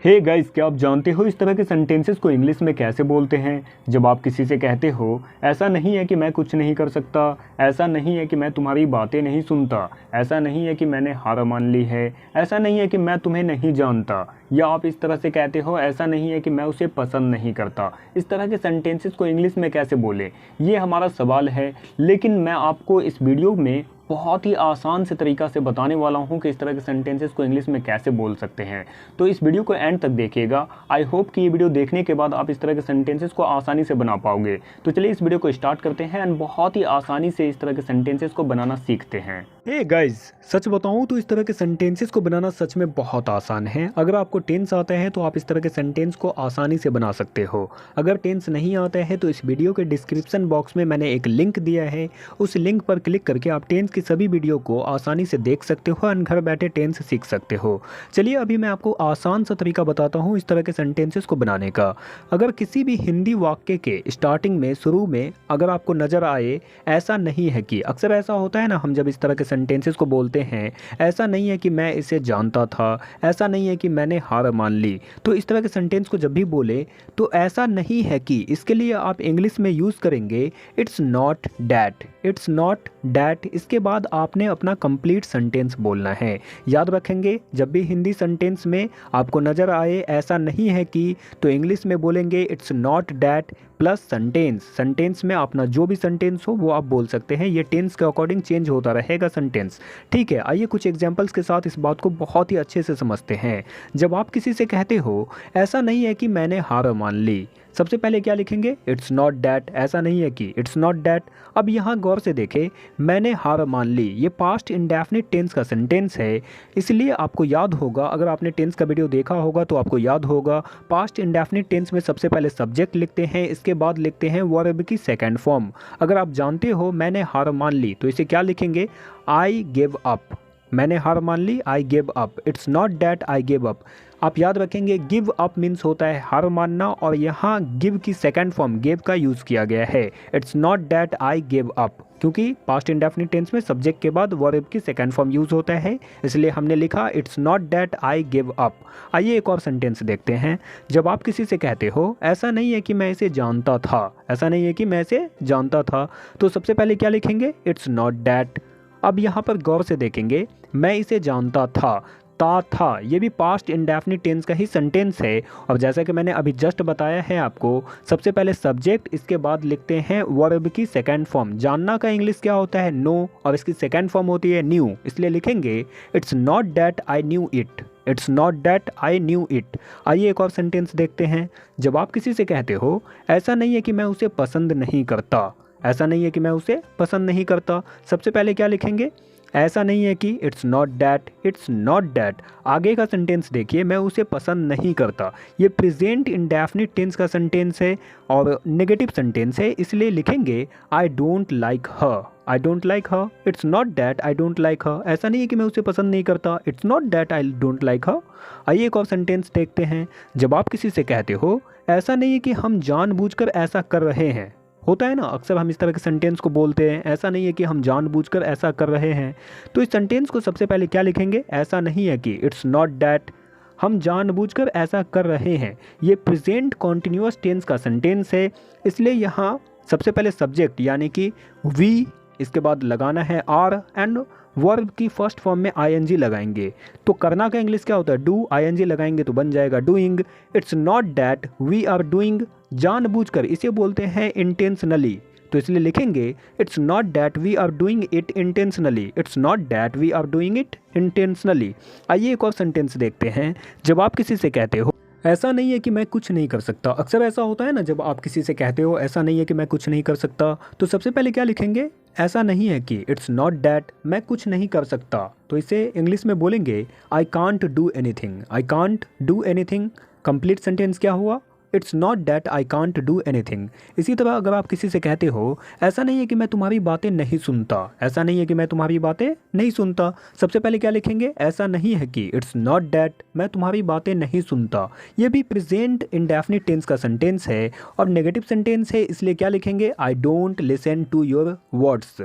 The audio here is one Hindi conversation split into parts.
हे गाइस, क्या आप जानते हो इस तरह के सेंटेंसेस को इंग्लिश में कैसे बोलते हैं? जब आप किसी से कहते हो, ऐसा नहीं है कि मैं कुछ नहीं कर सकता, ऐसा नहीं है कि मैं तुम्हारी बातें नहीं सुनता, ऐसा नहीं है कि मैंने हार मान ली है, ऐसा नहीं है कि मैं तुम्हें नहीं जानता, या आप इस तरह से कहते हो, ऐसा नहीं है कि मैं उसे पसंद नहीं करता। इस तरह के सेंटेंसेस को इंग्लिश में कैसे बोलें, ये हमारा सवाल है। लेकिन मैं आपको इस वीडियो में बहुत ही आसान से तरीका से बताने वाला हूँ कि इस तरह के सेंटेंसेस को इंग्लिश में कैसे बोल सकते हैं। तो इस वीडियो को एंड तक देखिएगा। आई होप कि ये वीडियो देखने के बाद आप इस तरह के सेंटेंसेस को आसानी से बना पाओगे। तो चलिए इस वीडियो को स्टार्ट करते हैं एंड बहुत ही आसानी से इस तरह के सेंटेंसेस को बनाना सीखते हैं। हे गाइस, सच बताऊं तो इस तरह के सेंटेंसेस को बनाना सच में बहुत आसान है। अगर आपको टेंस आता है तो आप इस तरह के सेंटेंस को आसानी से बना सकते हो। अगर टेंस नहीं आता है तो इस वीडियो के डिस्क्रिप्शन बॉक्स में मैंने एक लिंक दिया है, उस लिंक पर क्लिक करके आप टेंस की सभी वीडियो को आसानी से देख सकते हो और घर बैठे टेंस सीख सकते हो। चलिए अभी मैं आपको आसान सा तरीका बताता हूँ इस तरह के सेंटेंसेस को बनाने का। अगर किसी भी हिंदी वाक्य के स्टार्टिंग में, शुरू में अगर आपको नज़र आए ऐसा नहीं है कि, अक्सर ऐसा होता है ना, हम जब इस तरह के सेंटेंसेस को बोलते हैं, ऐसा नहीं है कि मैं इसे जानता था, ऐसा नहीं है कि मैंने हार मान ली, तो इस तरह के सेंटेंस को जब भी बोले तो ऐसा नहीं है कि, इसके लिए आप इंग्लिश में यूज़ करेंगे it's not that. It's not that, इसके बाद आपने अपना कंप्लीट सेंटेंस बोलना है। याद रखेंगे, जब भी हिंदी सेंटेंस में आपको नज़र आए ऐसा नहीं है कि, तो इंग्लिश में बोलेंगे it's not that plus sentence. Sentence में अपना जो भी सेंटेंस हो वो आप बोल सकते हैं। ये टेंस के अकॉर्डिंग चेंज होता रहेगा सेंटेंस। ठीक है, आइए कुछ एग्जांपल्स के साथ इस बात को बहुत ही अच्छे से समझते हैं। जब आप किसी से कहते हो ऐसा नहीं है कि मैंने हार मान ली, सबसे पहले क्या लिखेंगे? It's not that. ऐसा नहीं है कि, इट्स नॉट डैट। अब यहाँ गौर से देखें, मैंने हार मान ली, ये पास्ट इंडेफिनिट टेंस का सेंटेंस है, इसलिए आपको याद होगा, अगर आपने टेंस का वीडियो देखा होगा तो आपको याद होगा, पास्ट इंडेफिनिट टेंस में सबसे पहले सब्जेक्ट लिखते हैं, इसके बाद लिखते हैं वर्ब की सेकेंड फॉर्म। अगर आप जानते हो मैंने हार मान ली तो इसे क्या लिखेंगे? I give up. मैंने हार मान ली, I give up. It's not that I give up. आप याद रखेंगे, गिव अप मीन्स होता है हार मानना, और यहाँ गिव की सेकंड फॉर्म गिव का यूज़ किया गया है। It's not that I give up, क्योंकि पास्ट इंडेफिनिट टेंस में सब्जेक्ट के बाद वर्ब की सेकंड फॉर्म यूज़ होता है, इसलिए हमने लिखा it's not that I give up. आइए एक और सेंटेंस देखते हैं। जब आप किसी से कहते हो ऐसा नहीं है कि मैं इसे जानता था, ऐसा नहीं है कि मैं इसे जानता था, तो सबसे पहले क्या लिखेंगे? It's not that. अब यहाँ पर गौर से देखेंगे, मैं इसे जानता था, था, ये भी पास्ट इंडेफिनिट टेंस का ही सेंटेंस है। और जैसा कि मैंने अभी जस्ट बताया है आपको, सबसे पहले सब्जेक्ट, इसके बाद लिखते हैं वर्ब की सेकंड फॉर्म। जानना का इंग्लिश क्या होता है? नो, और इसकी सेकंड फॉर्म होती है न्यू, इसलिए लिखेंगे it's not that I knew it. It's not that I knew it. आइए एक और सेंटेंस देखते हैं। जब आप किसी से कहते हो ऐसा नहीं है कि मैं उसे पसंद नहीं करता, ऐसा नहीं है कि मैं उसे पसंद नहीं करता, सबसे पहले क्या लिखेंगे? ऐसा नहीं है कि, it's not that. It's not that. आगे का सेंटेंस देखिए, मैं उसे पसंद नहीं करता, ये प्रेजेंट इंडेफिनिट टेंस का सेंटेंस है और नेगेटिव सेंटेंस है, इसलिए लिखेंगे I don't like her. I don't like her. It's not that I don't like her. ऐसा नहीं है कि मैं उसे पसंद नहीं करता, it's not that I don't like her. आइए एक और सेंटेंस देखते हैं। जब आप किसी से कहते हो ऐसा नहीं है कि हम जानबूझकर ऐसा कर रहे हैं, होता है ना, अक्सर हम इस तरह के सेंटेंस को बोलते हैं, ऐसा नहीं है कि हम जानबूझकर ऐसा कर रहे हैं, तो इस सेंटेंस को सबसे पहले क्या लिखेंगे? ऐसा नहीं है कि, इट्स नॉट डैट हम जानबूझकर ऐसा कर रहे हैं। ये प्रेजेंट कॉन्टिन्यूअस टेंस का सेंटेंस है, इसलिए यहाँ सबसे पहले सब्जेक्ट यानी कि वी, इसके बाद लगाना है आर, एंड वर्ब की फर्स्ट फॉर्म में आईएनजी लगाएंगे। तो करना का इंग्लिश क्या होता है? डू, आईएनजी लगाएंगे तो बन जाएगा doing. It's not that we are doing, जानबूझकर, इसे बोलते हैं इंटेंशनली, तो इसलिए लिखेंगे it's not that we are doing it intentionally. It's not that we are doing it intentionally. आइए एक और सेंटेंस देखते हैं। जब आप किसी से कहते हो ऐसा नहीं है कि मैं कुछ नहीं कर सकता, अक्सर ऐसा होता है ना, जब आप किसी से कहते हो ऐसा नहीं है कि मैं कुछ नहीं कर सकता, तो सबसे पहले क्या लिखेंगे? ऐसा नहीं है कि, इट्स नॉट डैट मैं कुछ नहीं कर सकता, तो इसे इंग्लिश में बोलेंगे I can't do anything. I can't do anything. Complete sentence क्या हुआ? It's not that I can't do anything. इसी तरह अगर आप किसी से कहते हो ऐसा नहीं है कि मैं तुम्हारी बातें नहीं सुनता, ऐसा नहीं है कि मैं तुम्हारी बातें नहीं सुनता, सबसे पहले क्या लिखेंगे? ऐसा नहीं है कि, इट्स नॉट डैट मैं तुम्हारी बातें नहीं सुनता। ये भी प्रेजेंट इंडेफिनिट टेंस का सेंटेंस है और नेगेटिव सेंटेंस है, इसलिए क्या लिखेंगे? I don't listen to your words.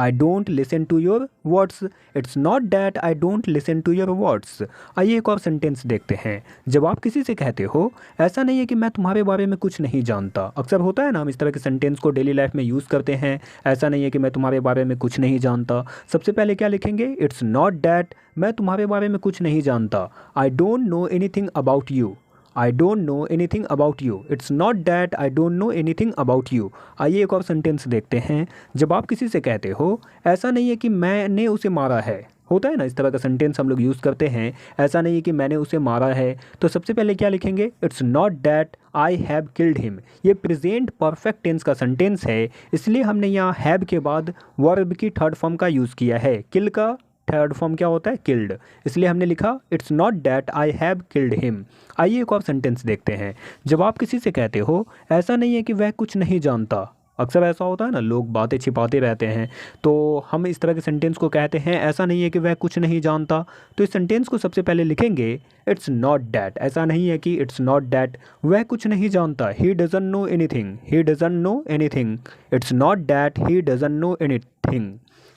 I don't listen to your words, it's not that I don't listen to your words. आइए एक और सेंटेंस देखते हैं। जब आप किसी से कहते हो ऐसा नहीं है कि मैं तुम्हारे बारे में कुछ नहीं जानता, अक्सर होता है ना, हम इस तरह के सेंटेंस को डेली लाइफ में यूज़ करते हैं। ऐसा नहीं है कि मैं तुम्हारे बारे में कुछ नहीं जानता, सबसे पहले क्या लिखेंगे, इट्स नॉट डैट मैं तुम्हारे बारे में कुछ नहीं जानता, I don't know anything about you, I don't know anything about you, it's not that I don't know anything about you. आइए एक और सेंटेंस देखते हैं। जब आप किसी से कहते हो ऐसा नहीं है कि मैंने उसे मारा है, होता है ना, इस तरह का सेंटेंस हम लोग यूज़ करते हैं, ऐसा नहीं है कि मैंने उसे मारा है, तो सबसे पहले क्या लिखेंगे, it's not that I have killed him. ये प्रेजेंट परफेक्ट टेंस का सेंटेंस है, इसलिए हमने यहाँ हैव के बाद वर्ब की थर्ड फॉर्म का यूज़ किया है। किल का थर्ड फॉर्म क्या होता है, किल्ड, इसलिए हमने लिखा it's not that I have killed him. आइए एक और सेंटेंस देखते हैं। जब आप किसी से कहते हो ऐसा नहीं है कि वह कुछ नहीं जानता, अक्सर ऐसा होता है ना, लोग बातें छिपाते रहते हैं, तो हम इस तरह के सेंटेंस को कहते हैं ऐसा नहीं है कि वह कुछ नहीं जानता। तो इस सेंटेंस को सबसे पहले लिखेंगे इट्स नॉट डैट, ऐसा नहीं है कि इट्स नॉट डैट वह कुछ नहीं जानता, he doesn't know anything, he doesn't know anything, it's not that he doesn't know anything.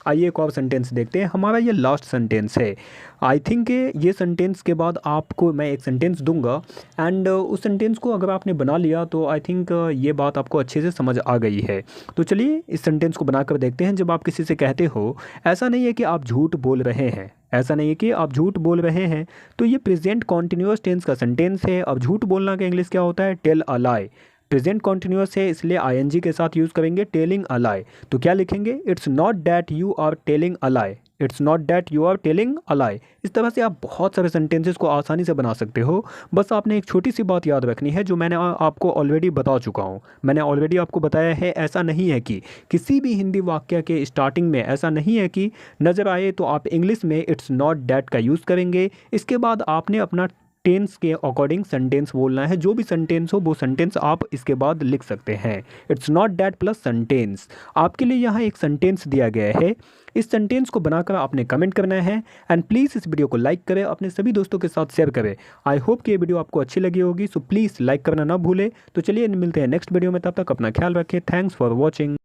आइए एक और सेंटेंस देखते हैं, हमारा ये लास्ट सेंटेंस है। आई थिंक ये सेंटेंस के बाद आपको मैं एक सेंटेंस दूंगा एंड उस सेंटेंस को अगर आपने बना लिया तो आई थिंक ये बात आपको अच्छे से समझ आ गई है। तो चलिए इस सेंटेंस को बनाकर देखते हैं। जब आप किसी से कहते हो ऐसा नहीं है कि आप झूठ बोल रहे हैं, ऐसा नहीं है कि आप झूठ बोल रहे हैं, तो ये प्रेजेंट कॉन्टिन्यूअस टेंस का सेंटेंस है। अब झूठ बोलना का इंग्लिश क्या होता है, tell a lie. Present continuous है इसलिए आईएनजी के साथ यूज़ करेंगे, टेलिंग अ लाई। तो क्या लिखेंगे, it's not that you are telling a lie, it's not that you are telling a lie. इस तरह से आप बहुत सारे सेंटेंसेस को आसानी से बना सकते हो। बस आपने एक छोटी सी बात याद रखनी है जो मैंने आपको ऑलरेडी बता चुका हूँ। मैंने ऑलरेडी आपको बताया है, ऐसा नहीं है कि किसी भी हिंदी वाक्य के स्टार्टिंग में ऐसा नहीं है कि नज़र आए तो आप इंग्लिश में इट्स नॉट डैट का यूज़ करेंगे। इसके बाद आपने अपना टेंस के अकॉर्डिंग सेंटेंस बोलना है, जो भी सेंटेंस हो वो सेंटेंस आप इसके बाद लिख सकते हैं। It's not that plus sentence. आपके लिए यहाँ एक सेंटेंस दिया गया है, इस सेंटेंस को बनाकर आपने कमेंट करना है एंड प्लीज़ इस वीडियो को लाइक करें, अपने सभी दोस्तों के साथ शेयर करें। आई होप कि ये वीडियो आपको अच्छी लगी होगी, सो प्लीज़ लाइक करना ना भूलें। तो चलिए मिलते हैं नेक्स्ट वीडियो में, तब तक अपना ख्याल रखें। Thanks for watching.